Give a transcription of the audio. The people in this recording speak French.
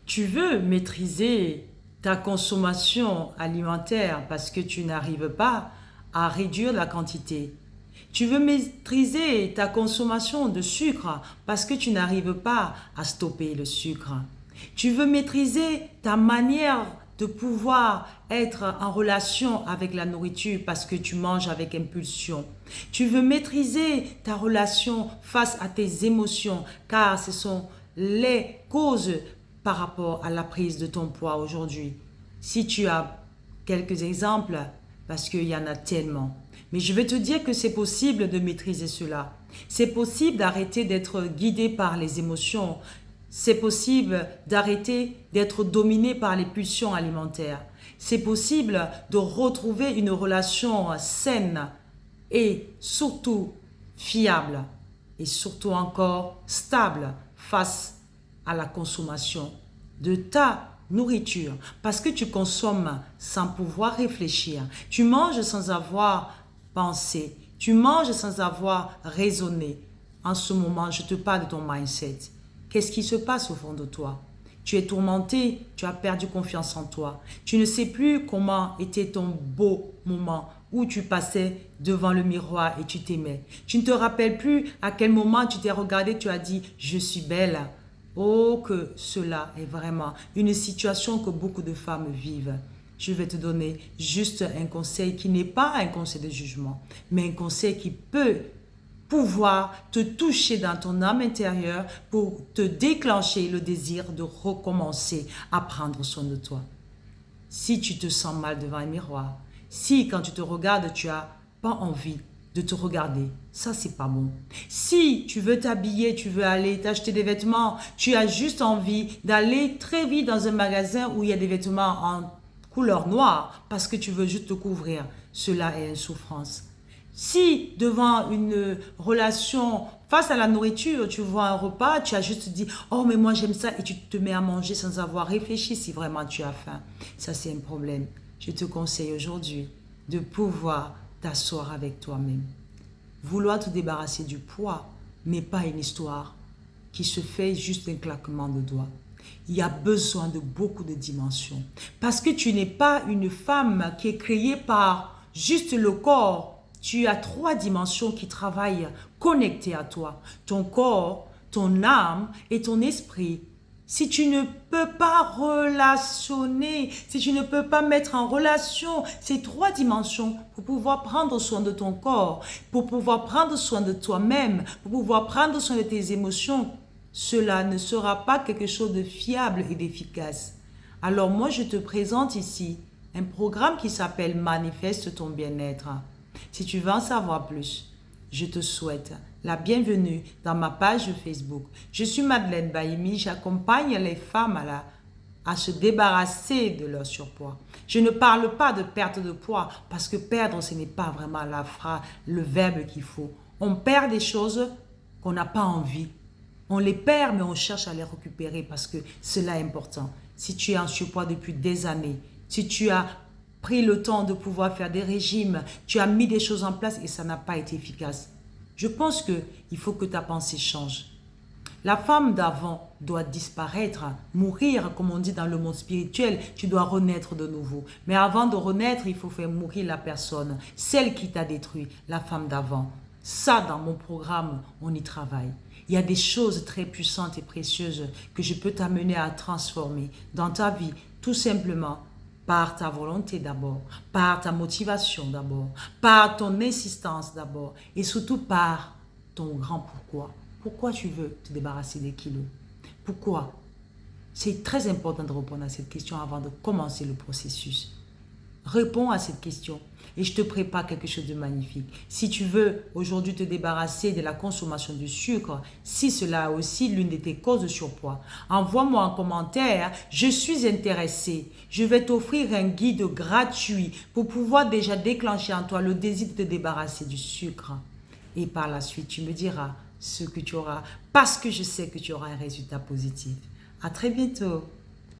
Tu veux maîtriser ta consommation alimentaire parce que tu n'arrives pas à réduire la quantité. Tu veux maîtriser ta consommation de sucre parce que tu n'arrives pas à stopper le sucre. Tu veux maîtriser ta manière de pouvoir être en relation avec la nourriture parce que tu manges avec impulsion. Tu veux maîtriser ta relation face à tes émotions car ce sont les causes par rapport à la prise de ton poids aujourd'hui. Si tu as quelques exemples, parce qu'il y en a tellement. Mais je vais te dire que c'est possible de maîtriser cela. C'est possible d'arrêter d'être guidé par les émotions. C'est possible d'arrêter d'être dominé par les pulsions alimentaires. C'est possible de retrouver une relation saine et surtout fiable et surtout encore stable face à la consommation de ta nourriture parce que tu consommes sans pouvoir réfléchir. Tu manges sans avoir pensé. Tu manges sans avoir raisonné. En ce moment, je te parle de ton mindset. Qu'est-ce qui se passe au fond de toi? Tu es tourmenté, tu as perdu confiance en toi. Tu ne sais plus comment était ton beau moment où tu passais devant le miroir et tu t'aimais. Tu ne te rappelles plus à quel moment tu t'es regardé, tu as dit « je suis belle ». Oh, que cela est vraiment une situation que beaucoup de femmes vivent. Je vais te donner juste un conseil qui n'est pas un conseil de jugement, mais un conseil qui peut pouvoir te toucher dans ton âme intérieure pour te déclencher le désir de recommencer à prendre soin de toi. Si tu te sens mal devant un miroir, si quand tu te regardes, tu n'as pas envie de te regarder, ça c'est pas bon. Si tu veux t'habiller, tu veux aller t'acheter des vêtements, tu as juste envie d'aller très vite dans un magasin où il y a des vêtements en couleur noire parce que tu veux juste te couvrir, cela est une souffrance. Si devant une relation face à la nourriture, tu vois un repas, tu as juste dit « Oh, mais moi j'aime ça » et tu te mets à manger sans avoir réfléchi si vraiment tu as faim. Ça, c'est un problème. Je te conseille aujourd'hui de pouvoir t'asseoir avec toi-même. Vouloir te débarrasser du poids n'est pas une histoire qui se fait juste d'un claquement de doigts. Il y a besoin de beaucoup de dimensions. Parce que tu n'es pas une femme qui est créée par juste le corps. Tu as 3 dimensions qui travaillent connectées à toi. Ton corps, ton âme et ton esprit. Si tu ne peux pas relationner, si tu ne peux pas mettre en relation ces 3 dimensions pour pouvoir prendre soin de ton corps, pour pouvoir prendre soin de toi-même, pour pouvoir prendre soin de tes émotions, cela ne sera pas quelque chose de fiable et d'efficace. Alors moi, je te présente ici un programme qui s'appelle Manifeste ton bien-être. Si tu veux en savoir plus, je te souhaite la bienvenue dans ma page Facebook. Je suis Madeleine Bahimi, j'accompagne les femmes à se débarrasser de leur surpoids. Je ne parle pas de perte de poids parce que perdre, ce n'est pas vraiment le verbe qu'il faut. On perd des choses qu'on n'a pas envie. On les perd, mais on cherche à les récupérer parce que cela est important. Si tu es en surpoids depuis des années, si tu as pris le temps de pouvoir faire des régimes, tu as mis des choses en place et ça n'a pas été efficace. Je pense qu'il faut que ta pensée change. La femme d'avant doit disparaître, mourir, comme on dit dans le monde spirituel, tu dois renaître de nouveau. Mais avant de renaître, il faut faire mourir la personne, celle qui t'a détruit, la femme d'avant. Ça, dans mon programme, on y travaille. Il y a des choses très puissantes et précieuses que je peux t'amener à transformer dans ta vie, tout simplement par ta volonté d'abord, par ta motivation d'abord, par ton insistance d'abord et surtout par ton grand pourquoi. Pourquoi tu veux te débarrasser des kilos? Pourquoi? C'est très important de répondre à cette question avant de commencer le processus. Réponds à cette question et je te prépare quelque chose de magnifique. Si tu veux aujourd'hui te débarrasser de la consommation du sucre, si cela est aussi l'une de tes causes de surpoids, envoie-moi un commentaire, je suis intéressée. Je vais t'offrir un guide gratuit pour pouvoir déjà déclencher en toi le désir de te débarrasser du sucre. Et par la suite, tu me diras ce que tu auras parce que je sais que tu auras un résultat positif. À très bientôt.